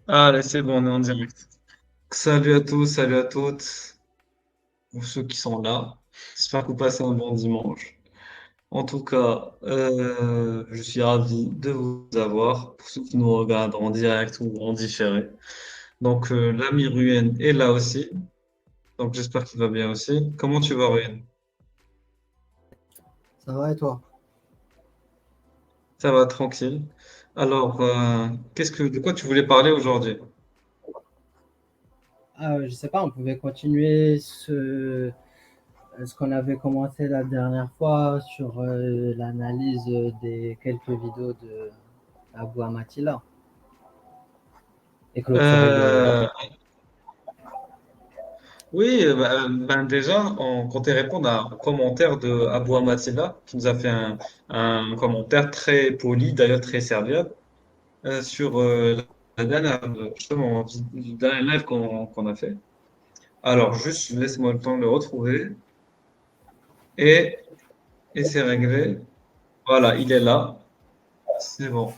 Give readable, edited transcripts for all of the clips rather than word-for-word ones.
Allez, c'est bon, on est en direct. Salut à tous, salut à toutes, pour ceux qui sont là. J'espère que vous passez un bon dimanche. En tout cas, je suis ravi de vous avoir, pour ceux qui nous regardent en direct ou en différé. Donc, l'ami Ruyen est là aussi. Donc, j'espère qu'il va bien aussi. Comment tu vas, Ruyen? Ça va et toi? Ça va, tranquille. Alors, de quoi tu voulais parler aujourd'hui? Je sais pas, on pouvait continuer ce qu'on avait commencé la dernière fois sur l'analyse des quelques vidéos de Abou Amatilla et clôturer le. Euh, Oui, déjà, on comptait répondre à un commentaire de Abou Amatilla, qui nous a fait un commentaire très poli, d'ailleurs très serviable, sur la dernière, justement, le dernier live qu'on a fait. Alors, juste, laisse-moi le temps de le retrouver. Et, et c'est réglé. Voilà, il est là. C'est bon.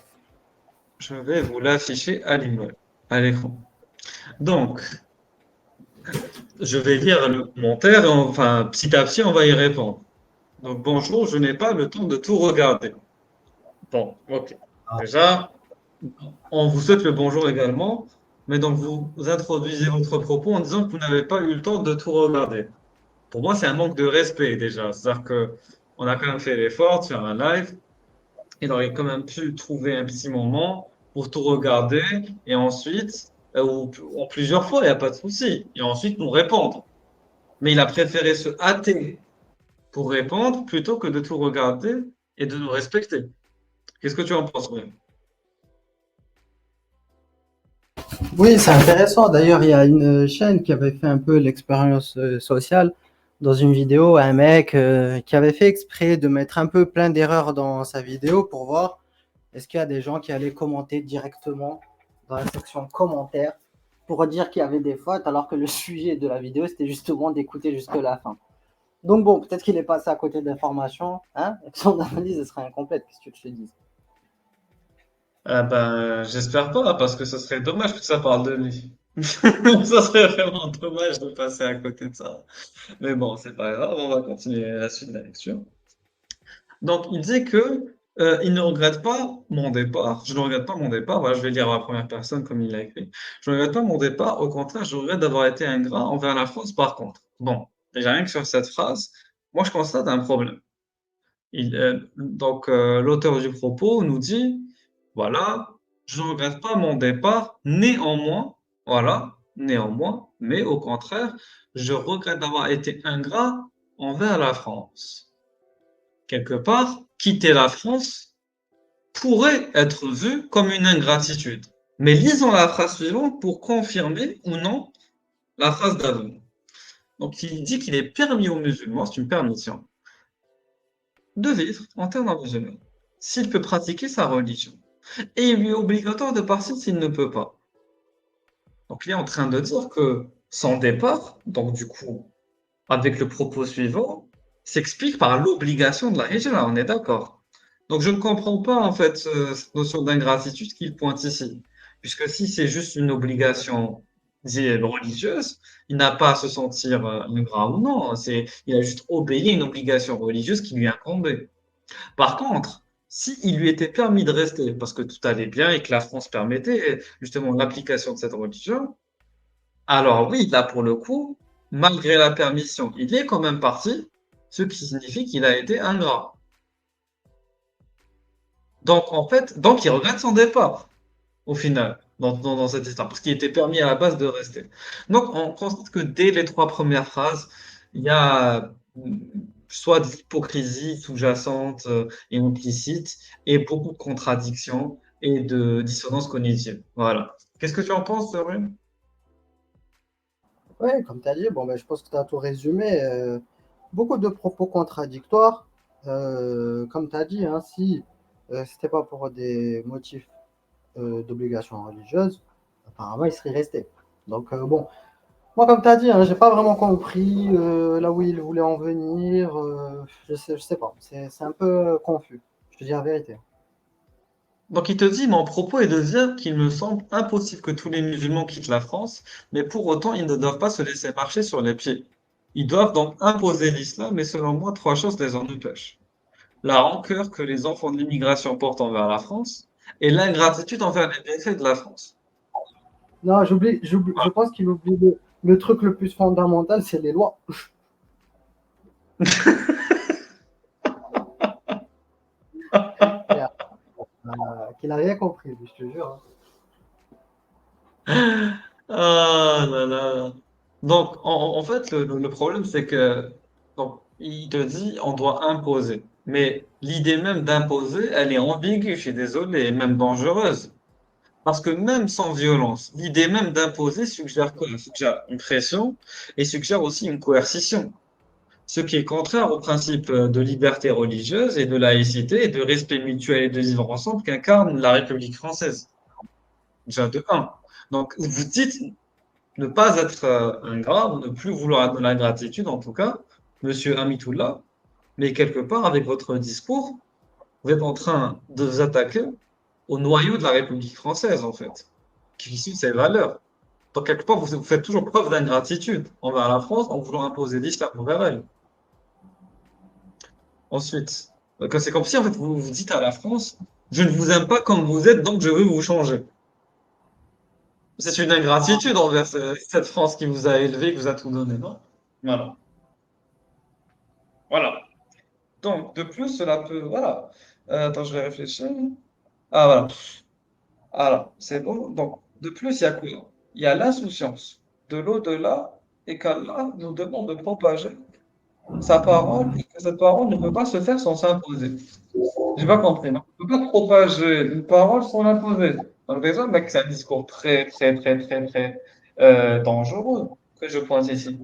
Je vais vous l'afficher à l'écran. Donc, je vais lire le commentaire et enfin, petit à petit, on va y répondre. Donc, bonjour, je n'ai pas le temps de tout regarder. Bon, ok. Ah, Déjà, on vous souhaite le bonjour également, mais donc vous introduisez votre propos en disant que vous n'avez pas eu le temps de tout regarder. Pour moi, c'est un manque de respect déjà. C'est-à-dire que on a quand même fait l'effort de faire un live, et il aurait quand même pu trouver un petit moment pour tout regarder, et ensuite, ou en plusieurs fois, il n'y a pas de souci, et ensuite nous répondre. Mais il a préféré se hâter pour répondre plutôt que de tout regarder et de nous respecter. Qu'est-ce que tu en penses, William? oui, c'est intéressant. D'ailleurs, il y a une chaîne qui avait fait un peu l'expérience sociale dans une vidéo, un mec qui avait fait exprès de mettre un peu plein d'erreurs dans sa vidéo pour voir est-ce qu'il y a des gens qui allaient commenter directement dans la section commentaires pour dire qu'il y avait des fautes alors que le sujet de la vidéo c'était justement d'écouter jusque la fin. Donc bon, peut-être qu'il est passé à côté d'informations, hein, et que son analyse serait incomplète, qu'est-ce que je te dis. Ah ben, j'espère pas, parce que ce serait dommage que ça parle de lui. Ça serait vraiment dommage de passer à côté de ça. Mais bon, c'est pas grave, on va continuer la suite de la lecture. Donc, il dit que il ne regrette pas mon départ. Je ne regrette pas mon départ. Voilà, je vais lire à la première personne comme il l'a écrit. Je ne regrette pas mon départ. Au contraire, je regrette d'avoir été ingrat envers la France par contre. Bon, déjà rien que sur cette phrase, moi je constate un problème. L'auteur du propos nous dit, voilà, je ne regrette pas mon départ, néanmoins, voilà, néanmoins, mais au contraire, je regrette d'avoir été ingrat envers la France. Quelque part, quitter la France pourrait être vu comme une ingratitude. Mais lisons la phrase suivante pour confirmer ou non la phrase d'avant. Donc, il dit qu'il est permis aux musulmans, c'est une permission, de vivre en terre d'un musulman, s'il peut pratiquer sa religion. Et il lui est obligatoire de partir s'il ne peut pas. Donc il est en train de dire que son départ, donc du coup, avec le propos suivant, s'explique par l'obligation de la hijra, on est d'accord. Donc je ne comprends pas en fait cette notion d'ingratitude qu'il pointe ici. Puisque si c'est juste une obligation religieuse, il n'a pas à se sentir ingrat ou non. Il a juste obéi à une obligation religieuse qui lui incombait. Par contre, s'il lui était permis de rester, parce que tout allait bien et que la France permettait justement l'application de cette religion, alors oui, là pour le coup, malgré la permission, il est quand même parti, ce qui signifie qu'il a été ingrat. Donc en fait, donc il regrette son départ, au final, dans cette histoire, parce qu'il était permis à la base de rester. Donc on constate que dès les trois premières phrases, il y a soit de l'hypocrisie sous-jacente et implicite, et beaucoup de contradictions et de dissonances cognitives. Voilà. Qu'est-ce que tu en penses, Rune? Oui, comme tu as dit, bon, ben, je pense que tu as tout résumé. Beaucoup de propos contradictoires. Comme tu as dit, hein, si c'était pas pour des motifs d'obligation religieuse, apparemment il serait resté. Donc bon, moi comme tu as dit, hein, j'ai pas vraiment compris là où il voulait en venir. Je sais pas, c'est un peu confus. Je te dis la vérité. Donc il te dit, mon propos est de dire qu'il me semble impossible que tous les musulmans quittent la France, mais pour autant, ils ne doivent pas se laisser marcher sur les pieds. Ils doivent donc imposer l'islam, et selon moi, trois choses les en empêchent. La rancœur que les enfants de l'immigration portent envers la France, et l'ingratitude envers les bienfaits de la France. Non, je pense qu'il oublie le truc le plus fondamental, c'est les lois. Qu'il n'a rien compris, lui, je te jure, hein. Ah là là. Donc, en fait, le problème, c'est que donc, il te dit on doit imposer. Mais l'idée même d'imposer, elle est ambiguë, je suis désolé, et même dangereuse. Parce que même sans violence, l'idée même d'imposer suggère quoi? Suggère une pression et suggère aussi une coercition. Ce qui est contraire au principe de liberté religieuse et de laïcité et de respect mutuel et de vivre ensemble qu'incarne la République française. Déjà de un. Donc, vous dites ne pas être ingrat, ou ne plus vouloir être de l'ingratitude, en tout cas, monsieur Amitoullah, mais quelque part, avec votre discours, vous êtes en train de vous attaquer au noyau de la République française, en fait, qui sont ses valeurs. Donc, quelque part, vous faites toujours preuve d'ingratitude envers la France en voulant imposer l'islam envers elle. Ensuite, c'est comme si, en fait, vous dites à la France, je ne vous aime pas comme vous êtes, donc je veux vous changer. C'est une ingratitude envers cette France qui vous a élevé, qui vous a tout donné, non? Voilà. Voilà. Donc, de plus, cela peut. Voilà. Attends, je vais réfléchir. Ah, voilà. Alors, c'est bon. Donc, de plus, il y a quoi? Il y a l'insouciance de l'au-delà et qu'Allah nous demande de propager sa parole et que cette parole ne peut pas se faire sans s'imposer. J'ai pas compris, non? On ne peut pas propager une parole sans l'imposer. Donc, déjà, mec, c'est un discours très, très, très, très, très dangereux que je pointe ici.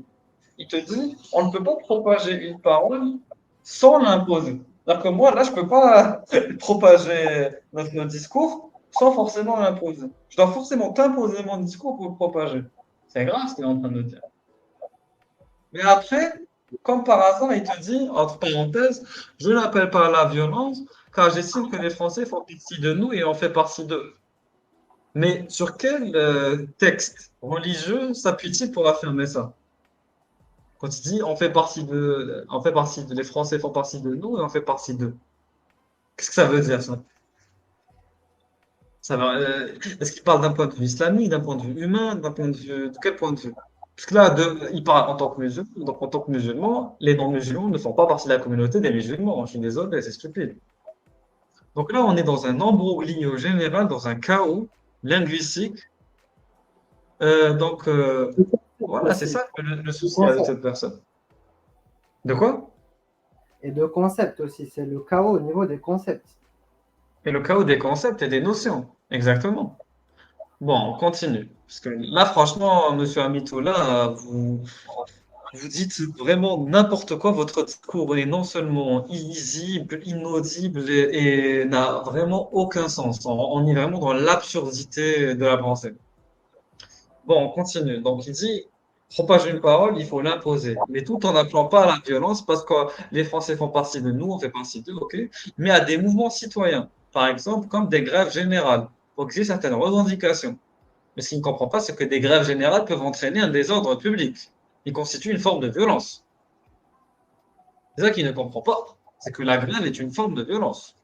Il te dit, on ne peut pas propager une parole sans l'imposer. C'est-à-dire que moi, là, je ne peux pas propager notre discours sans forcément l'imposer. Je dois forcément t'imposer mon discours pour le propager. C'est grave ce qu'il est en train de dire. Mais après, comme par hasard, il te dit, entre parenthèses, je n'appelle pas à la violence car j'estime que les Français font partie de nous et on fait partie d'eux. Mais sur quel texte religieux s'appuie-t-il pour affirmer ça? Quand il dit les Français font partie de nous et on fait partie d'eux. Qu'est-ce que ça veut dire ça? Est-ce qu'il parle d'un point de vue islamique, d'un point de vue humain, d'un point de vue, de quel point de vue? Parce que là, il parle en tant que musulman, donc en tant que musulman, les non-musulmans ne font pas partie de la communauté des musulmans. Je suis désolé, c'est stupide. Donc là, on est dans un embroglio général, dans un chaos linguistique. Donc, voilà, c'est Aussi, ça le de souci avec concept. cette personne. De quoi? Et de concept aussi, c'est le chaos au niveau des concepts. Et le chaos des concepts et des notions. Exactement. Bon, on continue. Parce que là, franchement, monsieur Amitoula, vous dites vraiment n'importe quoi. Votre discours est non seulement illisible, inaudible et n'a vraiment aucun sens. On est vraiment dans l'absurdité de la pensée. Bon, on continue. Donc, il dit, propage une parole, il faut l'imposer. Mais tout en n'appelant pas à la violence, parce que les Français font partie de nous, on fait partie d'eux, ok? Mais à des mouvements citoyens. Par exemple, comme des grèves générales, pour qu'il y ait certaines revendications. Mais ce qu'il ne comprend pas, c'est que des grèves générales peuvent entraîner un désordre public. Il constitue une forme de violence. C'est ça qu'il ne comprend pas. C'est que la grève est une forme de violence.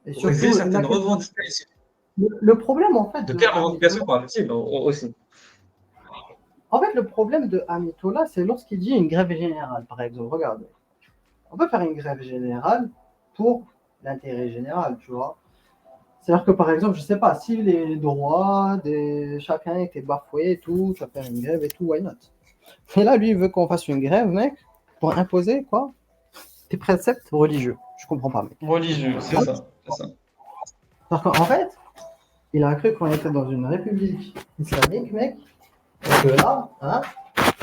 Et Pour exiger surtout, certaines revendications. le problème, en fait, De de quelles revendications Amitoula, parle-t-il aussi? le problème de Amitoula, c'est lorsqu'il dit une grève générale, par exemple. Regardez, on peut faire une grève générale pour l'intérêt général, tu vois. C'est-à-dire que, par exemple, je sais pas, si les droits de chacun étaient bafoués et tout, tu vas faire une grève et tout, why not? Et là, lui, il veut qu'on fasse une grève, mec, pour imposer, quoi, tes préceptes religieux. Je comprends pas, mec. Religieux, c'est ça. C'est ça. Parce qu'en fait, il a cru qu'on était dans une république islamique, mec, et que là, hein,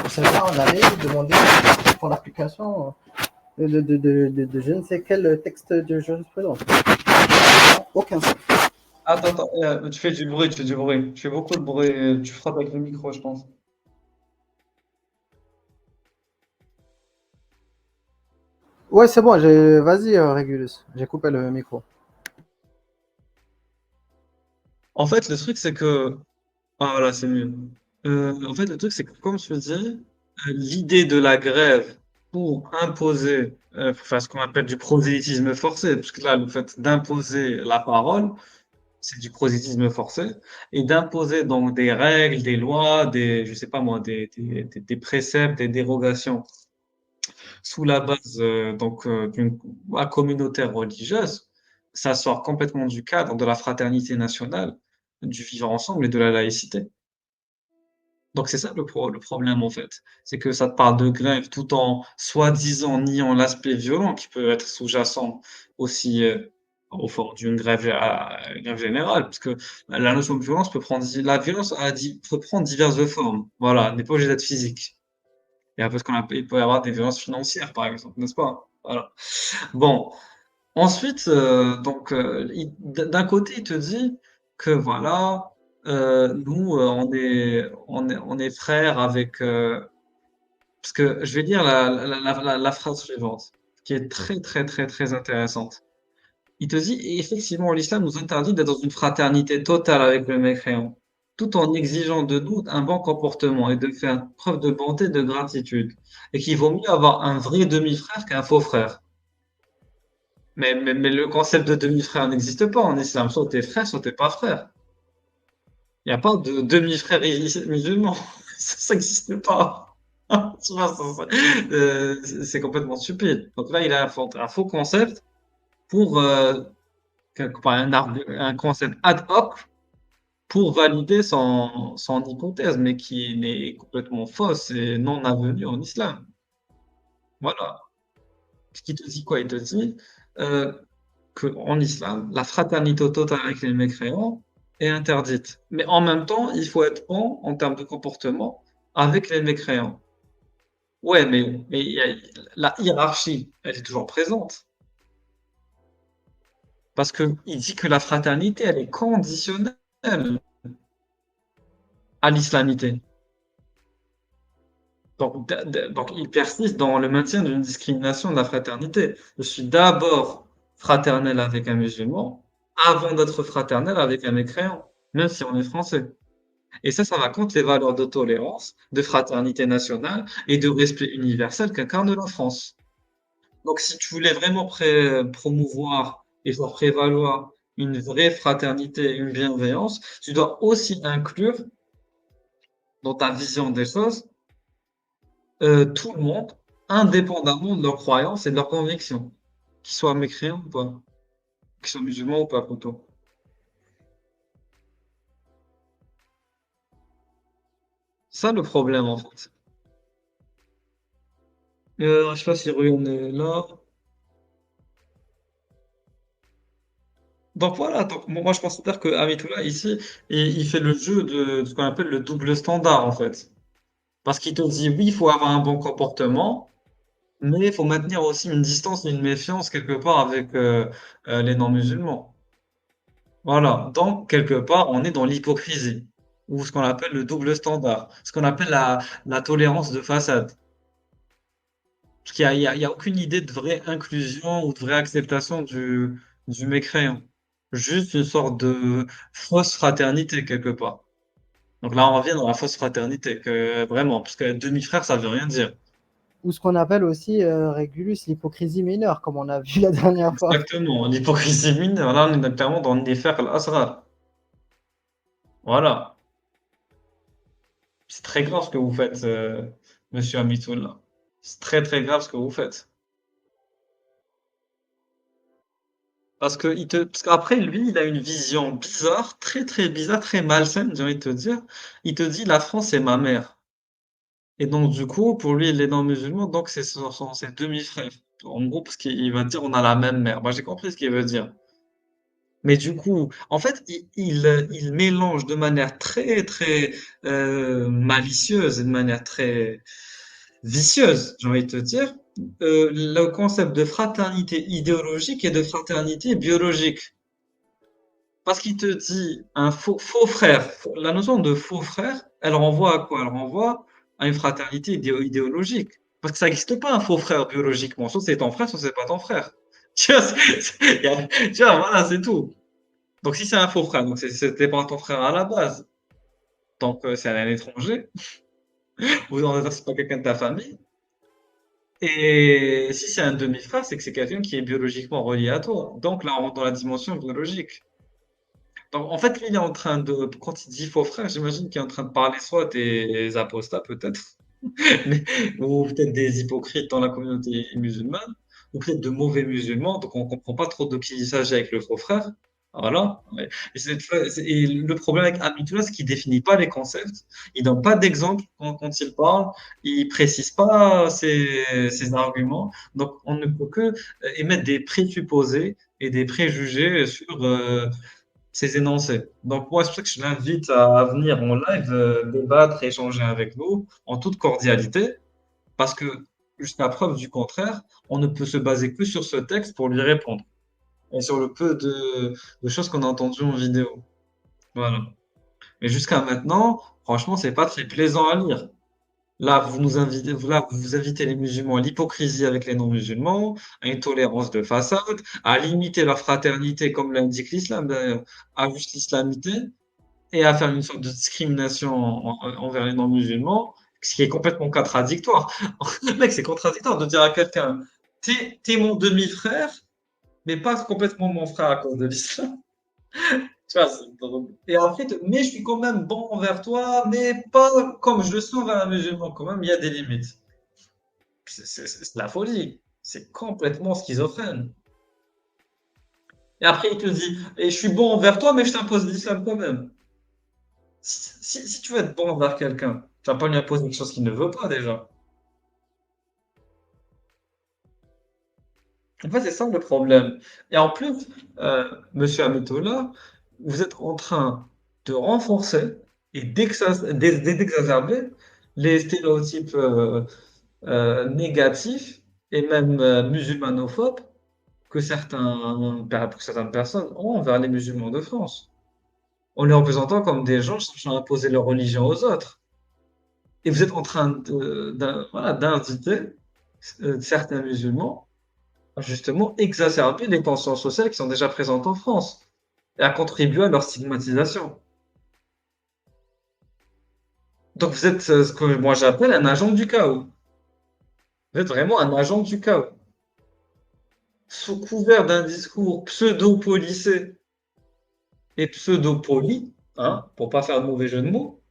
c'est là, on allait demander pour l'application de je ne sais quel texte de jurisprudence. Aucun sens. Attends, attends, tu fais du bruit, tu fais du bruit. Tu fais beaucoup de bruit, tu frappes avec le micro, je pense. Ouais, c'est bon, vas-y, Régulus, j'ai coupé le micro. En fait, le truc, c'est que... Ah, voilà, c'est mieux. En fait, le truc, c'est que, comme je te dis, l'idée de la grève pour imposer, pour faire ce qu'on appelle du prosélytisme forcé, parce que là, le fait d'imposer la parole, c'est du prosélytisme forcé, et d'imposer donc des règles, des lois, je sais pas moi, des préceptes, des dérogations sous la base d'une loi communautaire religieuse, ça sort complètement du cadre de la fraternité nationale, du vivre ensemble et de la laïcité. Donc c'est ça le problème en fait, c'est que ça te parle de grève tout en soi-disant niant l'aspect violent qui peut être sous-jacent aussi au fond d'une grève générale, parce que la notion de violence peut prendre la violence peut prendre diverses formes. Voilà, n'est pas obligé d'être physique. Il y a un peu ce qu'on appelle, il peut y avoir des violences financières par exemple, n'est-ce pas? Voilà. Bon, ensuite, d'un côté, il te dit que voilà, nous, on est frères avec. Parce que je vais dire la phrase suivante, qui est très, très, très, très intéressante. Il te dit, et effectivement, l'islam nous interdit d'être dans une fraternité totale avec le mécréant, tout en exigeant de nous un bon comportement et de faire preuve de bonté et de gratitude, et qu'il vaut mieux avoir un vrai demi-frère qu'un faux frère. Mais le concept de demi-frère n'existe pas en islam. Soit t'es frère, soit t'es pas frère. Il n'y a pas de demi-frère musulman. Ça n'existe pas. Tu vois, c'est complètement stupide. Donc là, il a un faux concept pour quelque part un concept ad hoc pour valider son hypothèse, mais qui est complètement fausse et non avenue en islam. Voilà. Ce qui te dit quoi? Il te dit euh, qu'en islam, la fraternité totale avec les mécréants est interdite. Mais en même temps, il faut être bon en termes de comportement avec les mécréants. Ouais, mais la hiérarchie, elle est toujours présente. Parce qu'il dit que la fraternité, elle est conditionnelle à l'islamité. Donc, il persiste dans le maintien d'une discrimination de la fraternité. Je suis d'abord fraternel avec un musulman avant d'être fraternel avec un mécréant, même si on est français. Et ça va contre les valeurs de tolérance, de fraternité nationale et de respect universel qu'incarne la France. Donc, si tu voulais vraiment promouvoir et faire prévaloir une vraie fraternité, une bienveillance, tu dois aussi inclure dans ta vision des choses tout le monde, indépendamment de leurs croyances et de leurs convictions, qu'ils soient mécréants ou pas, qu'ils soient musulmans ou pas plutôt. Ça le problème en fait. Je sais pas si Ruyon est là. Donc voilà, donc, moi je considère que Amitullah ici, il fait le jeu de ce qu'on appelle le double standard en fait. Parce qu'il te dit oui, il faut avoir un bon comportement, mais il faut maintenir aussi une distance, une méfiance quelque part avec les non-musulmans. Voilà, donc quelque part, on est dans l'hypocrisie, ou ce qu'on appelle le double standard, ce qu'on appelle la tolérance de façade. Parce qu'il y a aucune idée de vraie inclusion ou de vraie acceptation du mécréant. Juste une sorte de fausse fraternité quelque part. Donc là, on revient dans la fausse fraternité, que vraiment, parce que demi-frère, ça veut rien dire. Ou ce qu'on appelle aussi, Régulus, l'hypocrisie mineure, comme on a vu la dernière fois. Exactement, l'hypocrisie mineure, là, on est clairement dans Néfer al-Asrar. Voilà. C'est très grave ce que vous faites, monsieur Amitoul. C'est très très grave ce que vous faites. Parce qu'après, lui, il a une vision bizarre, très très bizarre, très malsaine, j'ai envie de te dire. Il te dit la France est ma mère. Et donc, du coup, pour lui, il est non-musulman, donc c'est ses demi-frères. En gros, parce qu'il va dire on a la même mère. Moi, j'ai compris ce qu'il veut dire. Mais du coup, en fait, il mélange de manière très très malicieuse et de manière très vicieuse, j'ai envie de te dire, le concept de fraternité idéologique et de fraternité biologique. Parce qu'il te dit un faux frère. La notion de faux frère, elle renvoie à quoi? Elle renvoie à une fraternité idéologique. Parce que ça n'existe pas un faux frère biologiquement. Soit c'est ton frère, soit c'est pas ton frère. Tu vois, tu vois, voilà, c'est tout. Donc si c'est un faux frère, donc c'était pas ton frère à la base. Donc c'est un étranger, ou non, c'est pas quelqu'un de ta famille. Et si c'est un demi-frère, c'est que c'est quelqu'un qui est biologiquement relié à toi. Donc là, on rentre dans la dimension biologique. Donc en fait, lui, il est en train de, quand il dit faux frère, j'imagine qu'il est en train de parler soit des apostats peut-être, mais- ou peut-être des hypocrites dans la communauté musulmane, ou peut-être de mauvais musulmans, donc on comprend pas trop de qui il s'agit avec le faux frère. Voilà. Ouais. Et le problème avec Amitullah, c'est qu'il définit pas les concepts, il donne pas d'exemple quand il parle, il précise pas ses arguments, donc on ne peut que émettre des présupposés et des préjugés sur ces énoncés. Donc moi, c'est pour ça que je l'invite à venir en live, débattre, échanger avec nous en toute cordialité, parce que jusqu'à preuve du contraire, on ne peut se baser que sur ce texte pour lui répondre et sur le peu de choses qu'on a entendues en vidéo. Voilà. Mais jusqu'à maintenant, franchement, c'est pas très plaisant à lire. Là, vous vous invitez les musulmans à l'hypocrisie avec les non-musulmans, à une tolérance de façade, à limiter leur fraternité, comme l'indique l'islam d'ailleurs, à juste l'islamité, et à faire une sorte de discrimination envers les non-musulmans, ce qui est complètement contradictoire. Mec, c'est contradictoire de dire à quelqu'un, t'es mon demi-frère, mais pas complètement mon frère à cause de l'islam. Tu vois, et ensuite, mais je suis quand même bon envers toi, mais pas comme je le suis envers un musulman. Quand même, il y a des limites. C'est de la folie. C'est complètement schizophrène. Et après, il te dit, et je suis bon envers toi, mais je t'impose l'islam quand même. Si tu veux être bon envers quelqu'un, tu vas pas lui imposer quelque chose qu'il ne veut pas déjà. En fait, c'est ça le problème. Et en plus, Monsieur Amitola, vous êtes en train de renforcer et d'exacerber les stéréotypes négatifs et même musulmanophobes que certaines personnes ont envers les musulmans de France, en les représentant comme des gens cherchant à imposer leur religion aux autres. Et vous êtes en train voilà, d'inviter certains musulmans à justement exacerber les tensions sociales qui sont déjà présentes en France et à contribuer à leur stigmatisation. Donc vous êtes ce que moi j'appelle un agent du chaos. Vous êtes vraiment un agent du chaos. Sous couvert d'un discours pseudo-policé et pseudo-poli, hein, pour pas faire de mauvais jeu de mots,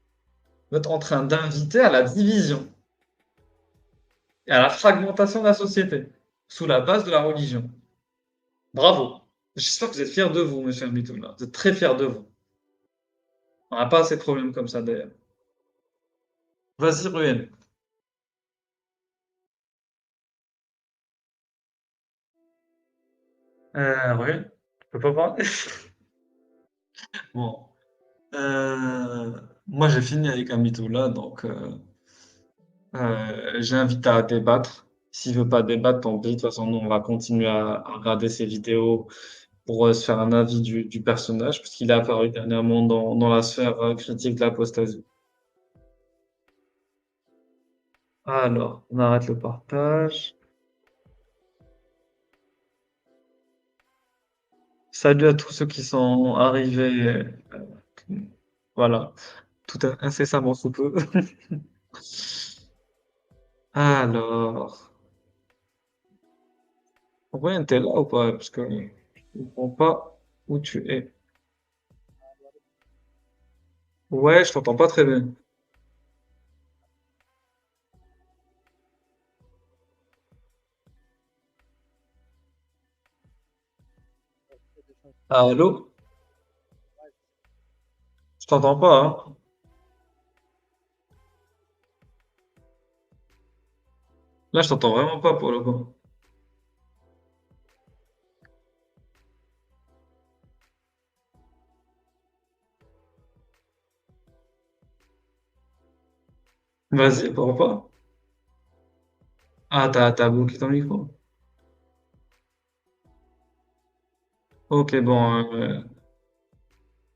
vous êtes en train d'inviter à la division et à la fragmentation de la société sous la base de la religion. Bravo. J'espère que vous êtes fiers de vous, monsieur Amitoula. Vous êtes très fiers de vous. On n'a pas assez de problèmes comme ça d'ailleurs. Vas-y, Ruel. Ruel, tu peux pas parler? Bon. Moi, j'ai fini avec Amitoula, donc j'invite à débattre. S'il veut pas débattre, tant pis. De toute façon, nous, on va continuer à regarder ses vidéos pour se faire un avis du personnage, puisqu'il est apparu dernièrement dans la sphère critique de l'apostasie. Alors, on arrête le partage. Salut à tous ceux qui sont arrivés, voilà, incessamment sous peu. Alors, Ryan, t'es là ou pas? Parce que je ne comprends pas où tu es. Ouais, je t'entends pas très bien. Allô? Je t'entends pas, hein? Là, je t'entends vraiment pas pour le coup. Vas-y, pourquoi pas? Ah, t'as bloqué ton micro. Ok, bon,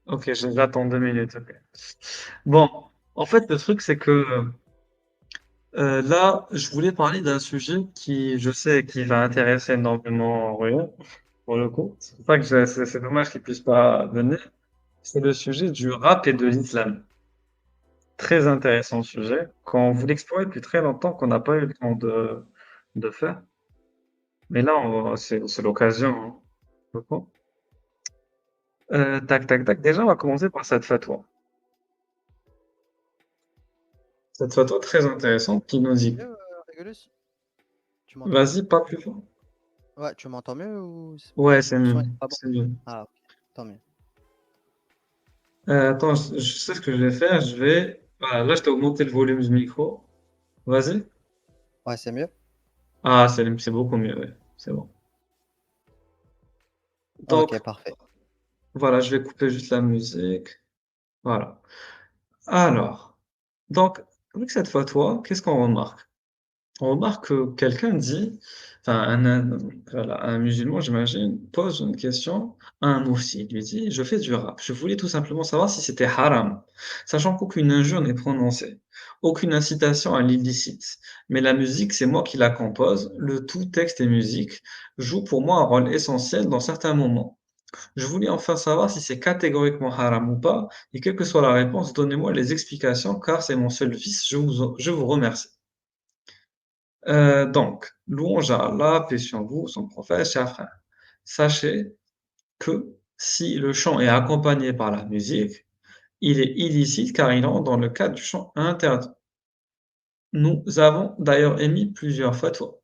ok, j'attends 2 minutes. Ok. Bon, en fait, le truc, c'est que Là, je voulais parler d'un sujet qui, je sais, qui va intéresser énormément Orion, pour le coup. C'est pour ça que c'est dommage qu'il puisse pas venir. C'est le sujet du rap et de l'islam. Très intéressant sujet, qu'on voulait explorer depuis très longtemps, qu'on n'a pas eu le temps de faire. Mais là, c'est l'occasion, hein, je crois. Tac, tac, tac. Déjà, on va commencer par cette fatwa. Cette fatwa très intéressante qui nous dit, Mieux, Régulus? Tu m'entends mieux? vas-y, pas plus fort. Ouais, tu m'entends mieux ou Ouais, c'est le son mieux, est pas bon? c'est mieux. Ah, ok, tant mieux. Attends, je sais ce que je vais faire. Voilà, là, je t'ai augmenté le volume du micro. Vas-y. Ouais, c'est mieux? Ah, c'est beaucoup mieux, ouais. C'est bon. Ok, Donc, parfait. voilà, je vais couper juste la musique. Voilà. Alors, donc, avec cette fatwa, qu'est-ce qu'on remarque? On remarque que quelqu'un dit, enfin, voilà, un musulman, j'imagine, pose une question à un moufti. Il lui dit, je fais du rap. Je voulais tout simplement savoir si c'était haram, sachant qu'aucune injure n'est prononcée, aucune incitation à l'illicite. Mais la musique, c'est moi qui la compose. Le tout, texte et musique, joue pour moi un rôle essentiel dans certains moments. Je voulais enfin savoir si c'est catégoriquement haram ou pas, et quelle que soit la réponse, donnez-moi les explications, car c'est mon seul vice. Je vous remercie. Donc, louange à Allah, paix sur vous, son prophète, chers frères. Sachez que si le chant est accompagné par la musique, il est illicite car il entre dans le cadre du chant interdit. Nous avons d'ailleurs émis plusieurs fatwas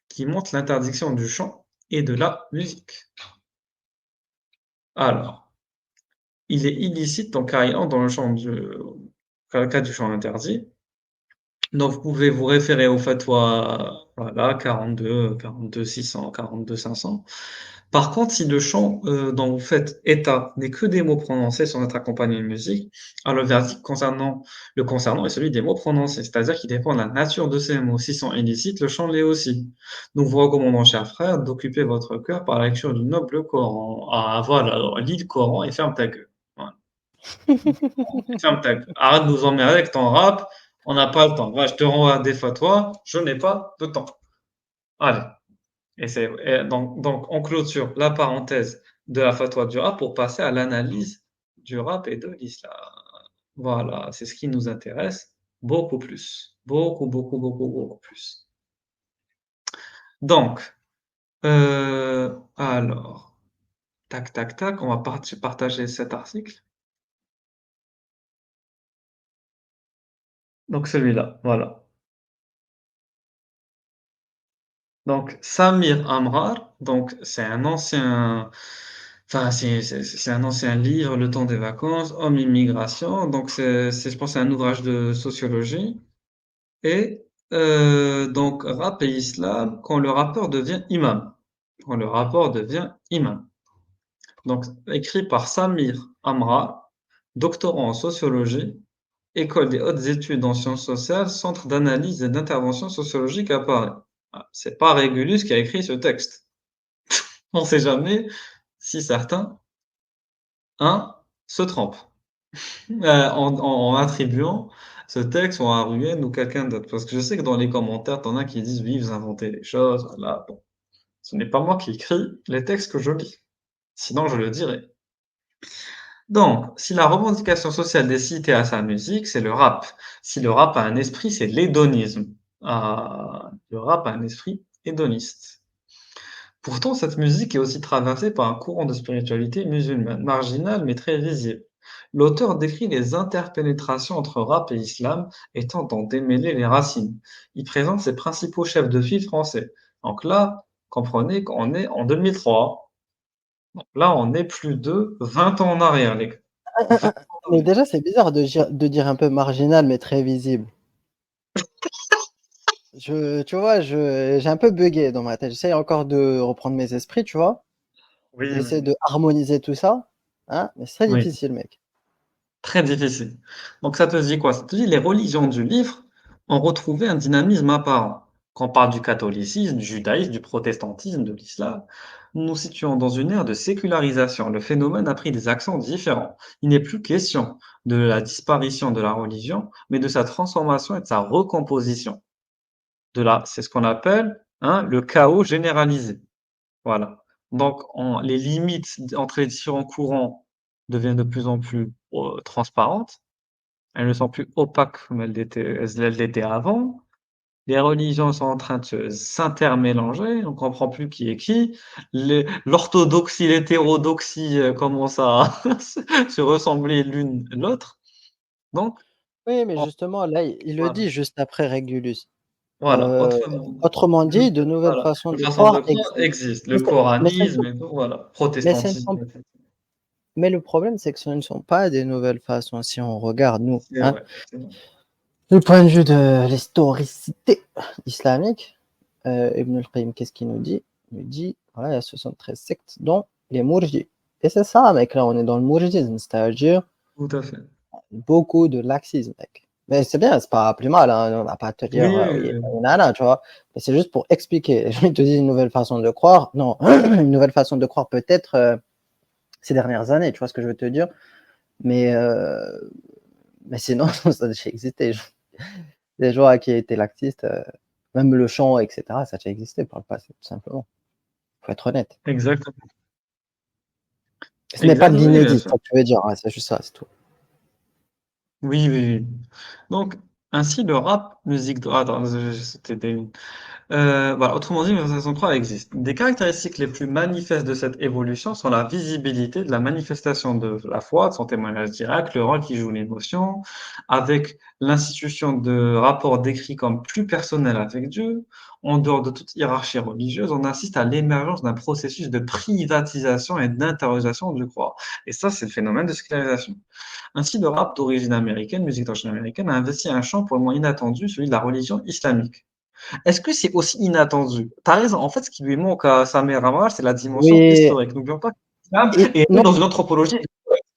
qui montrent l'interdiction du chant et de la musique. Alors, il est illicite donc car il entre dans le cadre du chant interdit. Donc, vous pouvez vous référer au fatwa, voilà, 42 600, 42 500. Par contre, si le chant dont vous faites état n'est que des mots prononcés sans être accompagné de musique, alors le verdict le concernant est celui des mots prononcés, c'est-à-dire qu'il dépend de la nature de ces mots. S'ils sont illicites, le chant l'est aussi. Nous vous recommandons, chers frères, d'occuper votre cœur par la lecture du noble Coran. Ah voilà, alors lis le Coran et ferme ta gueule. Voilà. Ferme ta gueule. Arrête de nous emmerder avec ton rap, on n'a pas le temps. Voilà, je te renvoie des fatwas, je n'ai pas de temps. Allez. Donc, on clôture la parenthèse de la fatwa du rap pour passer à l'analyse du rap et de l'islam. Voilà, c'est ce qui nous intéresse beaucoup plus. Beaucoup, beaucoup, beaucoup, beaucoup plus. Donc, alors, tac, tac, tac, on va partager cet article. Donc, celui-là, voilà. Donc, Samir Amrar, donc c'est un ancien livre, Le temps des vacances, Homme immigration. Donc, je pense, c'est un ouvrage de sociologie. Et donc, rap et islam, quand le rappeur devient imam. Quand le rapport devient imam. Donc, écrit par Samir Amrar, doctorant en sociologie, École des hautes études en sciences sociales, Centre d'analyse et d'intervention sociologique à Paris. Ah, c'est pas Régulus qui a écrit ce texte. On ne sait jamais si certains, un, se trompent en attribuant ce texte ou à Ruyen ou quelqu'un d'autre. Parce que je sais que dans les commentaires, t'en as qui disent oui, vous inventez des choses. Voilà. Bon, ce n'est pas moi qui écris les textes que je lis. Sinon, je le dirais. Donc, si la revendication sociale des cités a sa musique, c'est le rap. Si le rap a un esprit, c'est l'hédonisme. Ah, le rap a un esprit hédoniste. Pourtant, cette musique est aussi traversée par un courant de spiritualité musulmane, marginal mais très visible. L'auteur décrit les interpénétrations entre rap et islam et tente d'en démêler les racines. Il présente ses principaux chefs de file français. Donc là, comprenez qu'on est en 2003. Donc là, on est plus de 20 ans en arrière, les gars. 20 ans en Mais arrière. déjà, c'est bizarre de dire un peu marginal, mais très visible. Tu vois, j'ai un peu bugué dans ma tête. J'essaye encore de reprendre mes esprits, tu vois. Oui, J'essaie oui, de harmoniser tout ça, hein, mais c'est très oui. difficile, mec. Très difficile. Donc ça te dit quoi? Ça te dit les religions du livre ont retrouvé un dynamisme apparent. Quand on parle du catholicisme, du judaïsme, du protestantisme, de l'islam, nous nous situons dans une ère de sécularisation. Le phénomène a pris des accents différents. Il n'est plus question de la disparition de la religion, mais de sa transformation et de sa recomposition. c'est ce qu'on appelle, hein, le chaos généralisé. Voilà. Donc les limites entre les différents courants deviennent de plus en plus, transparentes. Elles ne sont plus opaques comme elles l'étaient avant. Les religions sont en train de s'intermélanger, on comprend plus qui est qui. L'orthodoxie, l'hétérodoxie, commencent à se ressembler l'une l'autre. Donc Oui, mais on justement, là, il le voilà, dit juste après Régulus. voilà, Heu, Autrement dit, de nouvelles voilà, façons la de façon de croire croire existent. existe, Mais le c'est mais ce ne sont coranisme et tout, voilà, mais ce ne sont protestantisme et tout. mais le problème, c'est que ce ne sont pas des nouvelles façons. Si on regarde, nous, C'est hein, vrai, c'est vrai. du point de vue de l'historicité islamique, Ibn al-Qayyim, qu'est-ce qu'il nous dit? Il nous dit, voilà, il y a 73 sectes, dont les mourjis. Et c'est ça, mec, là, on est dans le mourjisme, c'est-à-dire Tout à fait. beaucoup de laxisme, mec. Mais c'est bien, c'est pas plus mal, hein, on va pas te dire, Oui, oui, nana, tu vois. Mais c'est juste pour expliquer. Je te dis une nouvelle façon de croire. Non, une nouvelle façon de croire peut-être ces dernières années, tu vois ce que je veux te dire. Mais, mais sinon, ça a déjà existé. Les gens qui étaient laxistes, même le chant, etc., ça a déjà existé par le passé, tout simplement. Faut être honnête. exactement, Ce n'est pas de oui, bien l'inédit, c'est sûr. ça que tu veux dire, ouais, c'est juste ça, c'est tout. Oui, oui, oui. Donc ainsi le rap, musique de attends, c'était des voilà, autrement dit, l'organisation 3 existe. Des caractéristiques les plus manifestes de cette évolution sont la visibilité de la manifestation de la foi, de son témoignage direct, le rôle qui joue l'émotion, avec l'institution de rapports décrits comme plus personnels avec Dieu. En dehors de toute hiérarchie religieuse, on assiste à l'émergence d'un processus de privatisation et d'interrogation du croire. Et ça, c'est le phénomène de sécularisation. Ainsi, le rap d'origine américaine, musique d'origine américaine, a investi un champ pour le moins inattendu, celui de la religion islamique. Est-ce que c'est aussi inattendu? Tu as raison, en fait, ce qui lui manque à Samer Amar, c'est la dimension Oui, historique. N'oublions pas que l'islam et est né non, dans une anthropologie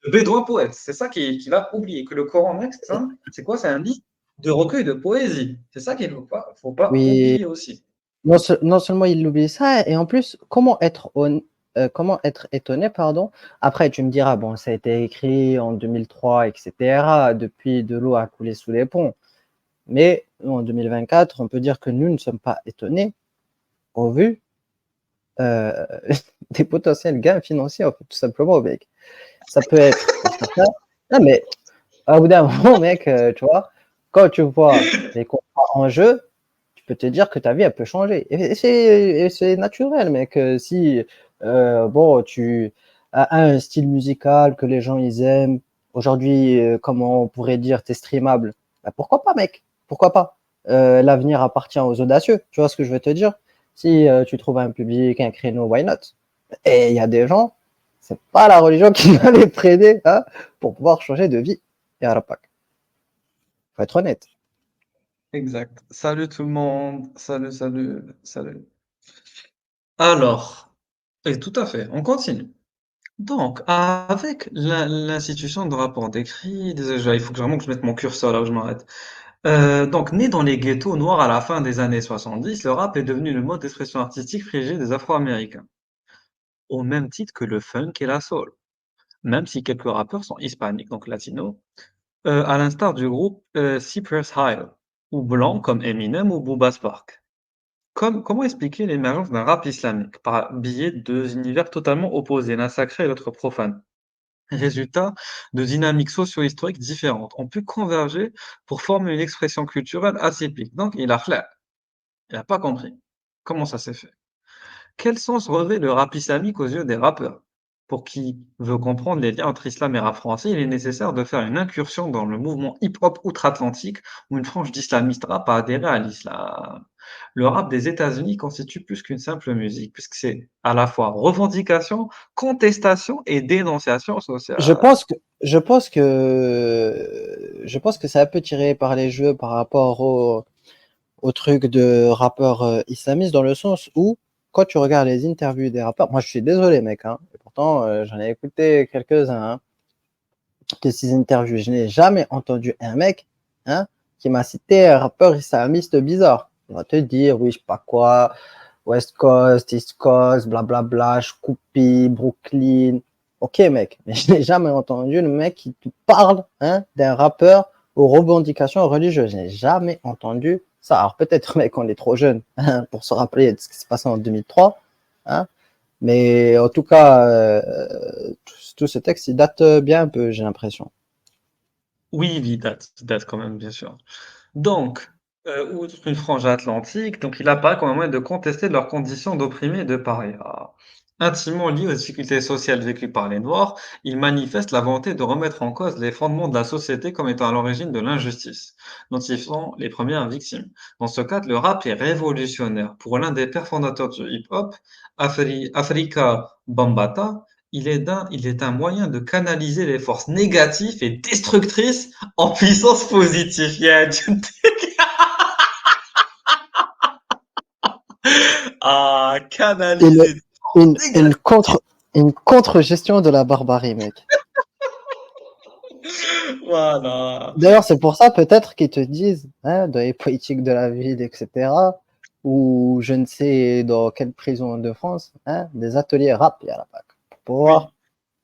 de bédouins poètes. C'est ça qu'il a oublié, que le Coran next, hein, c'est quoi? C'est un livre de recueil de poésie. C'est ça qu'il ne faut pas oui, oublier aussi. non seulement il oublie ça, et en plus, comment être étonné, pardon. Après, tu me diras, bon, ça a été écrit en 2003, etc. Depuis, de l'eau a coulé sous les ponts. Mais en 2024, on peut dire que nous ne sommes pas étonnés au vu euh, des potentiels gains financiers, en fait, tout simplement, mec. Ça peut être pour certains. Non, mais à bout d'un moment, mec, tu vois, quand tu vois les contrats en jeu, tu peux te dire que ta vie, elle peut changer. Et c'est naturel, mec. Si, bon, tu as un style musical que les gens, ils aiment, aujourd'hui, comment on pourrait dire, t'es streamable, bah, pourquoi pas, mec? Pourquoi pas? L'avenir appartient aux audacieux. Tu vois ce que je veux te dire? Si tu trouves un public, un créneau, why not? Et il y a des gens, c'est pas la religion qui va les prêter, hein, pour pouvoir changer de vie. Et à la Pâques. Faut être honnête. Exact. Salut tout le monde. Salut, salut, salut. Alors, et tout à fait, on continue. Donc, avec l'institution de rapport d'écrit, désolé, il faut que vraiment que je mette mon curseur là où je m'arrête. Donc, né dans les ghettos noirs à la fin des années 70, le rap est devenu le mode d'expression artistique privilégié des Afro-Américains, au même titre que le funk et la soul, même si quelques rappeurs sont hispaniques, donc latinos, à l'instar du groupe Cypress Hill, ou blancs comme Eminem ou Booba Spark. Comment expliquer l'émergence d'un rap islamique par biais de deux univers totalement opposés, l'un sacré et l'autre profane? Résultat de dynamiques socio-historiques différentes ont pu converger pour former une expression culturelle atypique. Donc, il a pas compris. Comment ça s'est fait? Quel sens revêt le rap islamique aux yeux des rappeurs? Pour qui veut comprendre les liens entre islam et rap français, il est nécessaire de faire une incursion dans le mouvement hip-hop outre-Atlantique où une frange d'islamistes rap a adhéré à l'islam. Le rap des États-Unis constitue plus qu'une simple musique, puisque c'est à la fois revendication, contestation et dénonciation Je sociale. pense que, je pense que, je pense que c'est un peu tiré par les jeux par rapport au truc de rappeurs islamistes dans le sens où, quand tu regardes les interviews des rappeurs, moi je suis désolé, mec, hein, et pourtant j'en ai écouté quelques-uns, hein, de ces interviews. Je n'ai jamais entendu un mec, hein, qui m'a cité un rappeur islamiste bizarre. Il va te dire, oui, je sais pas quoi, West Coast, East Coast, blablabla, Scoopy, Brooklyn. Ok, mec, mais je n'ai jamais entendu le mec qui te parle, hein, d'un rappeur aux revendications religieuses. Je n'ai jamais entendu ça. Alors peut-être, mec, on est trop jeune hein, pour se rappeler de ce qui s'est passé en 2003, hein, mais en tout cas, tout ce texte, il date bien un peu, j'ai l'impression. Oui, oui, date quand même, bien sûr. Donc, outre une frange atlantique, donc il apparaît comme un moyen de contester leurs conditions d'opprimés et de paria. Intimement liés aux difficultés sociales vécues par les Noirs, ils manifestent la volonté de remettre en cause les fondements de la société comme étant à l'origine de l'injustice, dont ils sont les premières victimes. Dans ce cadre, le rap est révolutionnaire. Pour l'un des pères fondateurs du hip-hop, Afrika Bambaataa, il est un moyen de canaliser les forces négatives et destructrices en puissance positive. À Une, canaliser des forces une, négatives. une contre, une contre-gestion de la barbarie, mec. Voilà. D'ailleurs, c'est pour ça peut-être qu'ils te disent, hein, dans les politiques de la ville, etc., ou je ne sais dans quelle prison de France, hein, des ateliers rap à la fac, pour pouvoir Oui,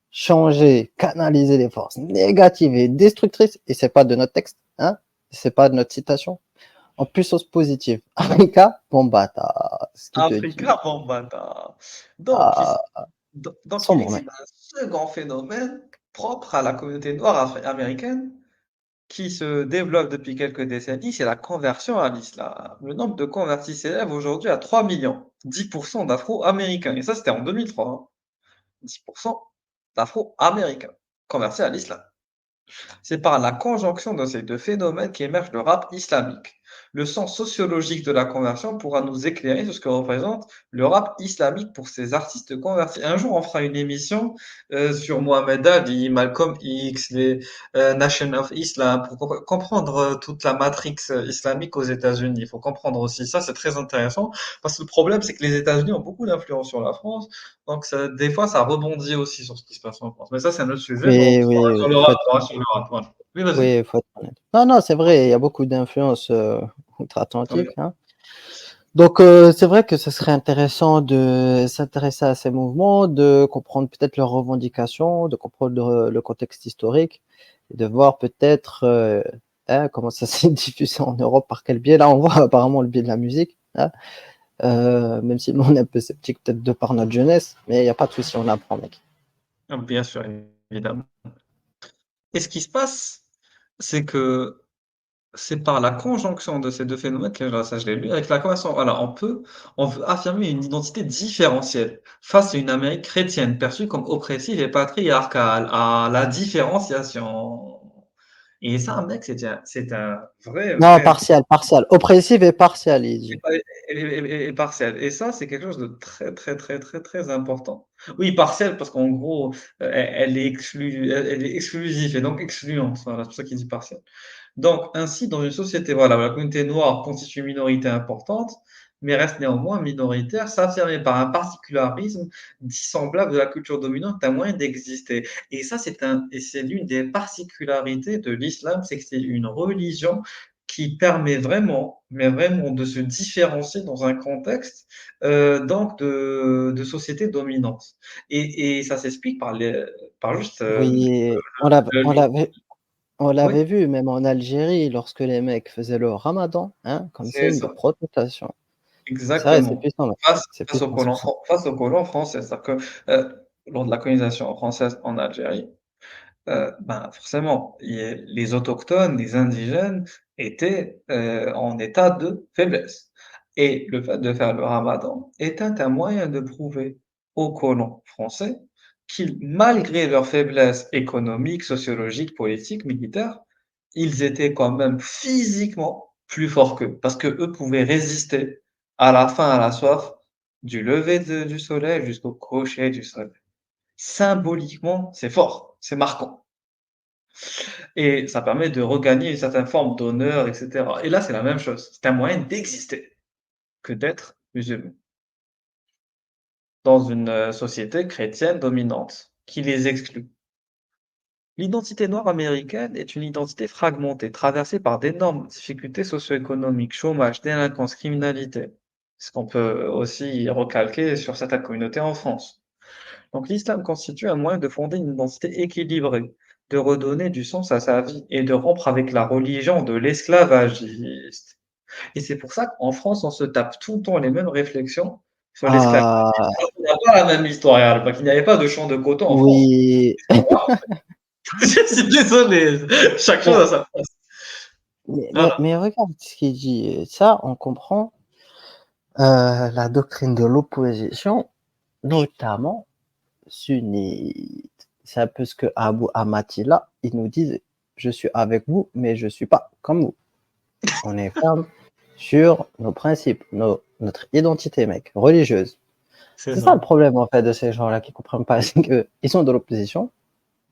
changer, canaliser les forces négatives et destructrices, et c'est pas de notre texte, hein, c'est pas de notre citation, en puissance positive. Africa, bon bah, t'as ce qui te dit, Africa Bambaataa. Donc, ah, sans il mon mec. existe un second phénomène propre à la communauté noire américaine qui se développe depuis quelques décennies, c'est la conversion à l'islam. Le nombre de convertis s'élève aujourd'hui à 3 millions, 10% d'Afro-Américains. Et ça, c'était en 2003, hein. 10% d'Afro-Américains convertis à l'islam. C'est par la conjonction de ces deux phénomènes qu'émerge le rap islamique. Le sens sociologique de la conversion pourra nous éclairer sur ce que représente le rap islamique pour ces artistes convertis. Un jour, on fera une émission sur Mohamed Ali, Malcolm X, les Nation of Islam, pour comprendre toute la matrix islamique aux États-Unis. Il faut comprendre aussi ça, c'est très intéressant, parce que le problème, c'est que les États-Unis ont beaucoup d'influence sur la France, donc des fois, ça rebondit aussi sur ce qui se passe en France. Mais ça, c'est un autre sujet, mais Oui, oui, sur oui, le rap, on reste sur le rap, voilà. Oui, vas-y. oui, faut être honnête. Non, non, c'est vrai, il y a beaucoup d'influences Oui, outre-Atlantique, hein. Donc, c'est vrai que ce serait intéressant de s'intéresser à ces mouvements, de comprendre peut-être leurs revendications, de comprendre le contexte historique, et de voir peut-être hein, comment ça s'est diffusé en Europe, par quel biais. Là, on voit apparemment le biais de la musique, hein, même si nous, on est un peu sceptique peut-être de par notre jeunesse, mais il n'y a pas de souci, on apprend, mec. bien sûr, évidemment. Et ce qui se passe, c'est que c'est par la conjonction de ces deux phénomènes, que ça je l'ai lu, avec la conversion, voilà, on veut affirmer une identité différentielle face à une Amérique chrétienne perçue comme oppressive et patriarcale, à la différenciation. Et ça, mec, c'est un Non, vrai partial, partial. Oppressive et partial, il dit. et partiel. Et ça, c'est quelque chose de très, très, très, très, très important. Oui, partiel, parce qu'en gros, elle est exclusive et donc excluante. Voilà, c'est pour ça qu'il dit partiel. Donc, ainsi, dans une société, voilà, où la communauté noire constitue une minorité importante, mais reste néanmoins minoritaire, s'affirmer par un particularisme dissemblable de la culture dominante est un moyen d'exister. Et ça, et c'est l'une des particularités de l'islam, c'est que c'est une religion qui permet vraiment, mais vraiment de se différencier dans un contexte donc de société dominante. Et ça s'explique par juste Oui, le- on oui, l'avait vu même en Algérie lorsque les mecs faisaient le ramadan, hein, comme c'est signe de ça. protestation. C'est vrai, c'est Exactement. puissant, mec. C'est Face aux puissant, c'est colons, puissant. face aux colons français. C'est-à-dire que lors de la colonisation française en Algérie, ben, forcément, les autochtones, les indigènes étaient en état de faiblesse. Et le fait de faire le ramadan était un moyen de prouver aux colons français qu'ils, malgré leur faiblesse économique, sociologique, politique, militaire, ils étaient quand même physiquement plus forts qu'eux, parce que eux pouvaient résister à la faim, à la soif, du lever du soleil jusqu'au coucher du soleil. Symboliquement, c'est fort, c'est marquant. Et ça permet de regagner une certaine forme d'honneur, et cetera. Et là, c'est la même chose. C'est un moyen d'exister que d'être musulman dans une société chrétienne dominante qui les exclut. L'identité noire américaine est une identité fragmentée, traversée par d'énormes difficultés socio-économiques, chômage, délinquance, criminalité. Ce qu'on peut aussi recalquer sur certaines communautés en France. Donc l'islam constitue un moyen de fonder une identité équilibrée, de redonner du sens à sa vie et de rompre avec la religion de l'esclavagisme. Et c'est pour ça qu'en France, on se tape tout le temps les mêmes réflexions sur l'esclavage. Ah, On n'a pas la même histoire, regarde, parce qu'il n'y avait pas de champ de coton en France. oui. Je suis désolé, chaque chose Mais, a sa place. Voilà, mais regarde ce qu'il dit. Ça, on comprend la doctrine de l'opposition, notamment sunnite. C'est un peu ce que Abu Amatilla, il nous dit, je suis avec vous, mais je ne suis pas comme vous. On est ferme sur nos principes, notre identité, mec, religieuse. c'est C'est ça le ça. problème, en fait, de ces gens-là qui ne comprennent pas. C'est qu'ils sont de l'opposition.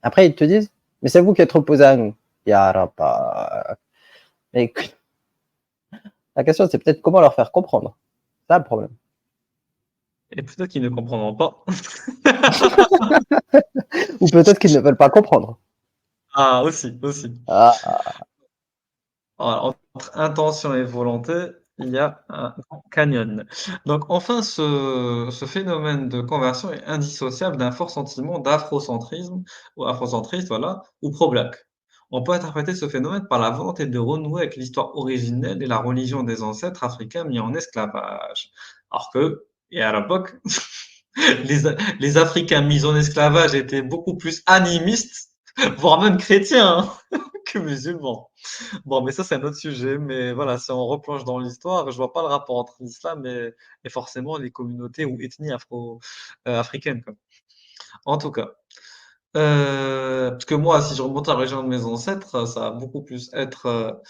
Après, ils te disent, mais c'est vous qui êtes opposés à nous. Ya Rabba. Mais la question, c'est peut-être comment leur faire comprendre. C'est ça le problème. Et peut-être qu'ils ne comprendront pas. Ou peut-être qu'ils ne veulent pas comprendre. Ah, aussi, aussi. Ah, Voilà, entre intention et volonté, il y a un grand canyon. Donc, enfin, ce phénomène de conversion est indissociable d'un fort sentiment d'afrocentrisme, ou afrocentriste, voilà, ou pro-black. On peut interpréter ce phénomène par la volonté de renouer avec l'histoire originelle et la religion des ancêtres africains mis en esclavage. Alors que, et à l'époque, les Africains mis en esclavage étaient beaucoup plus animistes, voire même chrétiens, hein, que musulmans. Bon, mais ça, c'est un autre sujet. Mais voilà, si on replonge dans l'histoire, je vois pas le rapport entre l'islam et forcément les communautés ou ethnies africaines, quoi. En tout cas, parce que moi, si je remonte à la région de mes ancêtres, ça va beaucoup plus être,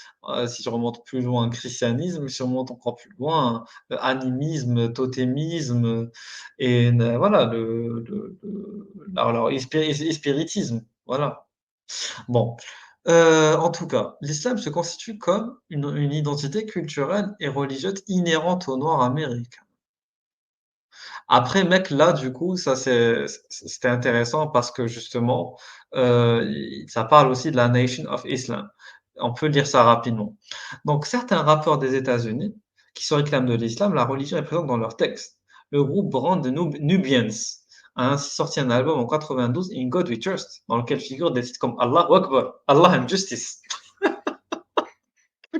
si je remonte plus loin, christianisme, si je remonte encore plus loin, animisme, totémisme, et voilà, alors, spiritisme, voilà. Bon, en tout cas, l'islam se constitue comme une identité culturelle et religieuse inhérente aux Noirs américains. Après, mec, là, du coup, ça c'était intéressant parce que justement, ça parle aussi de la Nation of Islam. On peut lire ça rapidement. Donc, certains rappeurs des États-Unis qui se réclament de l'islam, la religion est présente dans leurs textes. Le groupe Brand de Nubians a ainsi sorti un album en 92, In God We Trust, dans lequel figurent des titres comme Allah Akbar, Allah and Justice.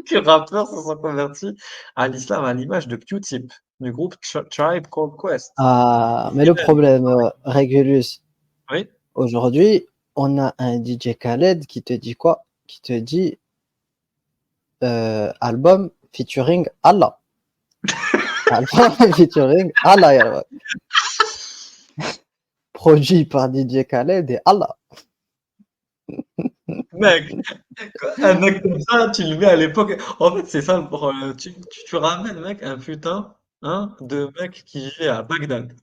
Que rappeurs se sont convertis à l'islam à l'image de Q-Tip du groupe Tribe Called Quest. mais le problème, Régulus, Oui. aujourd'hui, on a un DJ Khaled qui te dit quoi? Qui te dit album featuring Allah. Album featuring Allah, ya Rabbi. Produit par DJ Khaled et Allah. Mec, un mec comme ça, tu le mets à l'époque. En fait, c'est ça le problème. Tu ramènes, mec, un putain de mec qui vivait à Bagdad.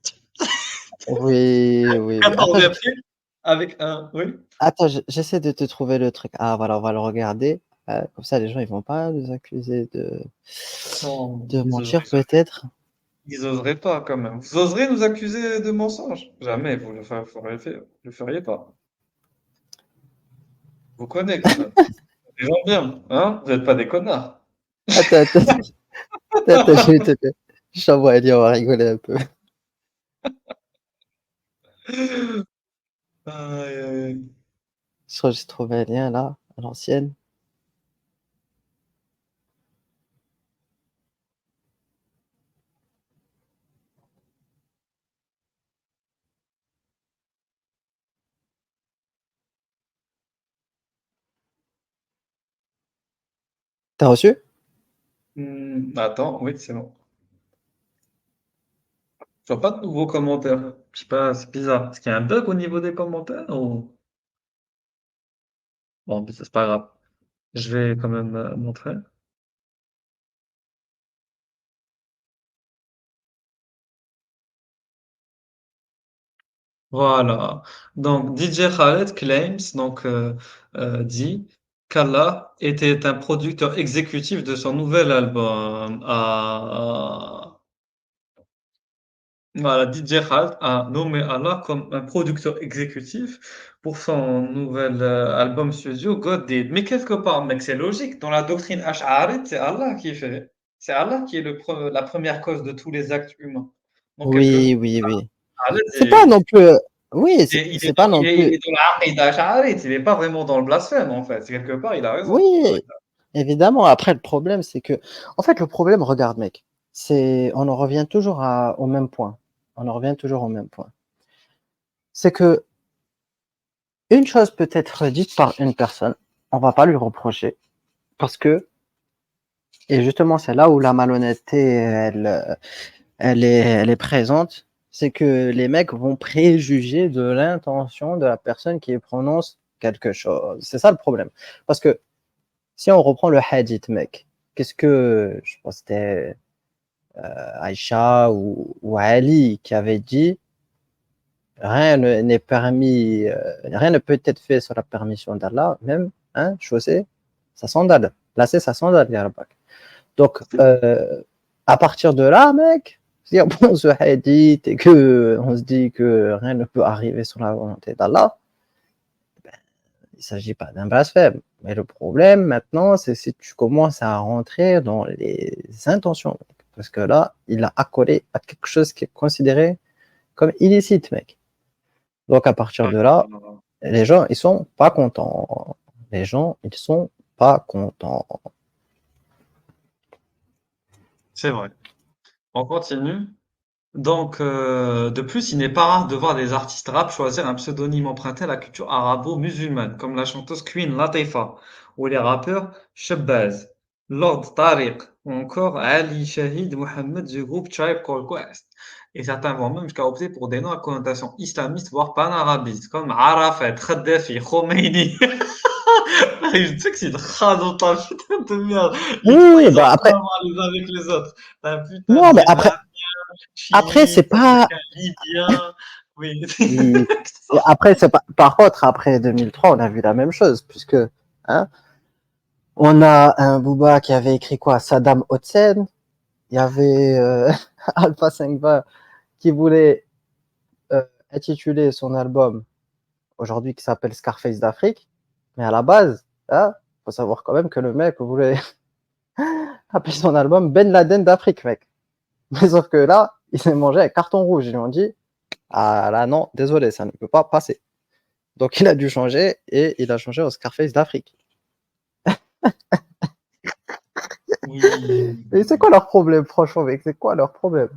Oui, oui, oui. Attends, 14e siècle, avec un. Oui. attends, j'essaie de te trouver le truc. Ah, voilà, on va le regarder. Comme ça, les gens, ils vont pas nous accuser Non, de mentir, peut-être. ils oseraient pas quand même. Vous oserez nous accuser de mensonge? Jamais, vous le feriez pas. Vous connaissez quand même. Des gens bien, hein? Vous n'êtes pas des connards. Attends, je vais je t'envoie un lien, on va rigoler un peu. Aïe, aïe, aïe. Je crois que j'ai trouvé un lien là, à l'ancienne. T'as reçu? Attends, oui, c'est bon. Je vois pas de nouveaux commentaires. Je sais pas, c'est bizarre. Est-ce qu'il y a un bug au niveau des commentaires ou... Bon, mais c'est pas grave. Je vais quand même montrer. Voilà. Donc, DJ Khaled claims, donc, dit qu'Allah était un producteur exécutif de son nouvel album. Voilà, DJ Khaled a nommé Allah comme un producteur exécutif pour son nouvel album studio God Did. Mais quelque part, mec, c'est logique. Dans la doctrine Ash'arite, c'est Allah qui fait. C'est Allah qui est la première cause de tous les actes humains. Donc, quelque part, Oui, oui, oui. Khaled, C'est pas non plus. Oui, c'est pas non il plus. est dans la Aqidah Ash'arite. Il n'est pas vraiment dans le blasphème, en fait. Quelque part, il a raison. Oui, évidemment, après, le problème, c'est que, en fait, le problème, regarde, mec, on en revient toujours au même point. On en revient toujours au même point. C'est que une chose peut être dite par une personne, on va pas lui reprocher, parce que, et justement, c'est là où la malhonnêteté, elle est présente, c'est que les mecs vont préjuger de l'intention de la personne qui prononce quelque chose. C'est ça le problème. Parce que si on reprend le hadith, mec, qu'est-ce que, je pense que c'était Aïcha ou Ali qui avait dit, n'est permis, rien ne peut être fait sans la permission d'Allah, même, hein, chausser sa sandale, lacer sa sandale, ya Rabbak. Donc, à partir de là, mec, si on pense au hadith et que on se dit que rien ne peut arriver sur la volonté d'Allah, il ne s'agit pas d'un blasphème. Mais le problème maintenant, c'est si tu commences à rentrer dans les intentions. Mec. Parce que là, il a accolé à quelque chose qui est considéré comme illicite, mec. Donc à partir de là, les gens, ils sont pas contents. Les gens, ils sont pas contents. C'est vrai. On continue. Donc, de plus, il n'est pas rare de voir des artistes rap choisir un pseudonyme emprunté à la culture arabo-musulmane, comme la chanteuse Queen Latifah, ou les rappeurs Shabazz, Lord Tariq, ou encore Ali Shahid Mohammed du groupe Tribe Called Quest. Et certains vont même jusqu'à opter pour des noms à connotation islamiste, voire pan-arabiste, comme Arafat, Kadhafi, Khomeini. Je sais que c'est une dans ta putain de merde. Les trois, Oui, ils ont bah rien après, à voir les uns avec les autres. T'as un putain non, mais d'Irak après c'est chiite avec pas. un Libyen. Oui. Et après, c'est pas. Par contre, après 2003, on a vu la même chose, puisque hein, on a un Booba qui avait écrit quoi, Saddam Hussein. Il y avait Alpha 520 qui voulait intituler son album aujourd'hui qui s'appelle Scarface d'Afrique, mais à la base, hein, faut savoir quand même que le mec voulait appeler son album Ben Laden d'Afrique, mec. Mais sauf que là, il s'est mangé un carton rouge. Ils lui ont dit, ah là non, désolé, ça ne peut pas passer. Donc il a dû changer et il a changé au Scarface d'Afrique. Oui. Et c'est quoi leur problème, franchement, mec? C'est quoi leur problème?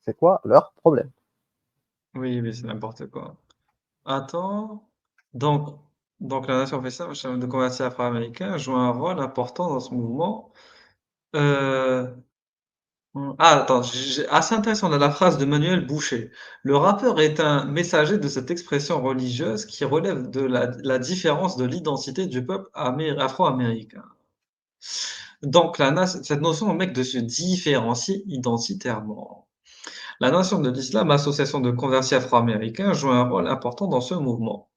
C'est quoi leur problème? Oui, mais c'est n'importe quoi. Attends. Donc, donc la nation officielle de convertis afro-américains joue un rôle important dans ce mouvement. Euh, attends, assez intéressant la phrase de Manuel Boucher. Le rappeur est un messager de cette expression religieuse qui relève de la différence de l'identité du peuple afro-américain. Donc, cette notion, mec, de se différencier identitairement. La nation de l'islam, association de convertis afro-américains, joue un rôle important dans ce mouvement.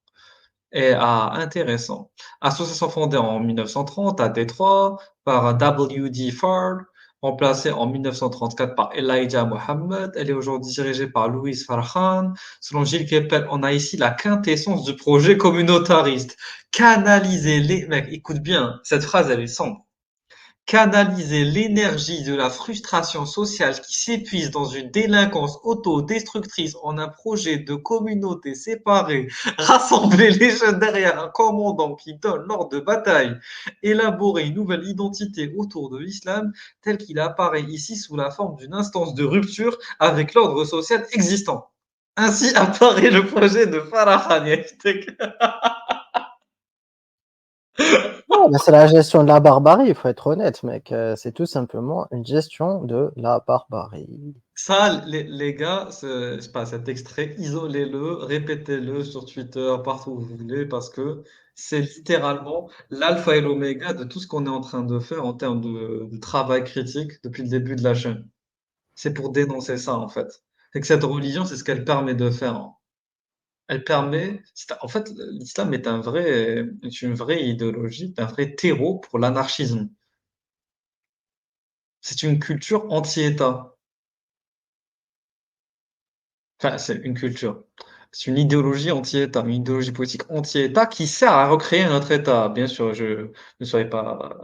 Et intéressant. Association fondée en 1930 à Détroit par W.D. Fard, remplacée en 1934 par Elijah Muhammad. Elle est aujourd'hui dirigée par Louis Farhan. Selon Gilles Kepel, on a ici la quintessence du projet communautariste. Canaliser les... Mec, écoute bien, cette phrase, elle est sombre. Canaliser l'énergie de la frustration sociale qui s'épuise dans une délinquance autodestructrice en un projet de communauté séparée, rassembler les jeunes derrière un commandant qui donne l'ordre de bataille, élaborer une nouvelle identité autour de l'islam tel qu'il apparaît ici sous la forme d'une instance de rupture avec l'ordre social existant. Ainsi apparaît le projet de Farah Khan. Non, mais c'est la gestion de la barbarie, il faut être honnête, mec. C'est tout simplement une gestion de la barbarie. Ça, les gars, je sais pas, cet extrait, isolez-le, répétez-le sur Twitter, partout où vous voulez, parce que c'est littéralement l'alpha et l'oméga de tout ce qu'on est en train de faire en termes de travail critique depuis le début de la chaîne. C'est pour dénoncer ça, en fait. C'est que cette religion, c'est ce qu'elle permet de faire, hein. Elle permet, en fait, l'islam est une vraie idéologie, un vrai terreau pour l'anarchisme. C'est une culture anti-État. Enfin, c'est une culture. C'est une idéologie anti-État, une idéologie politique anti-État qui sert à recréer un autre État. Bien sûr, ne soyez pas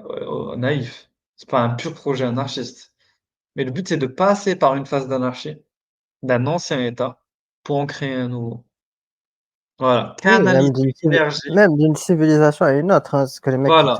naïf. C'est pas un pur projet anarchiste. Mais le but, c'est de passer par une phase d'anarchie d'un ancien État pour en créer un nouveau. Voilà. Oui, Canaliser l'énergie. même d'une civilisation à une autre, hein, ce que les mecs qui te Voilà.